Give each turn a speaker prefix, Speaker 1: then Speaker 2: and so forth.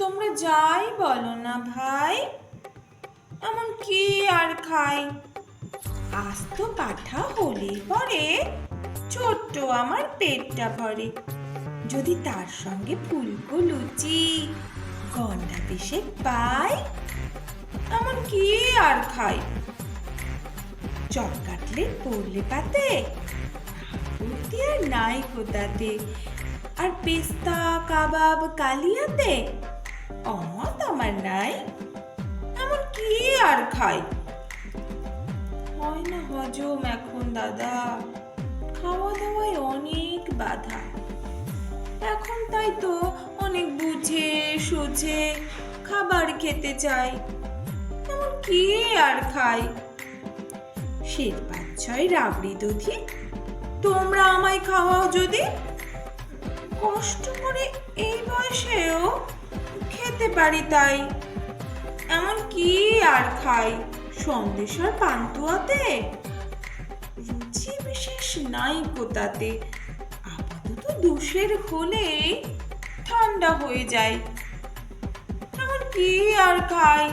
Speaker 1: তোমরা যাই বলো না ভাই, এমন কি আর খাই? আস্ত পাঠা হলে পরে ছোট্ট আমার পেটটা ভরে। যদি তার সঙ্গে ফুলকো লুচি গন্ডা পিষে পাই, এমন কি আর খাই? চপ কাটলেট পড়লে পাতে, আপত্তি আর নাই কোথাতে। আর পেস্তা কাবাব কালিয়াতে অমত আমার নাই, এমন কি আর খাই? হয় না হজম এখন দাদা, খাওয়া দাওয়ায় অনেক বাধা। এখন তাই তো অনেক বুঝে সুঝে খাবার খেতে চাই, এমন কি আর খাই? সের ৫-৬ রাবড়ি দধি তোমরা আমায় খাওয়াও যদি, কষ্ট করে এই বয়সেও খেতে পারি তাই। এমন কি আর খাই? সন্দেশ আর পান্তুয়াতে রুচি বিশেষ নাই কোথাতে। আপাতত দুশের হলে ঠান্ডা হয়ে যায়, এমন কি আর খাই?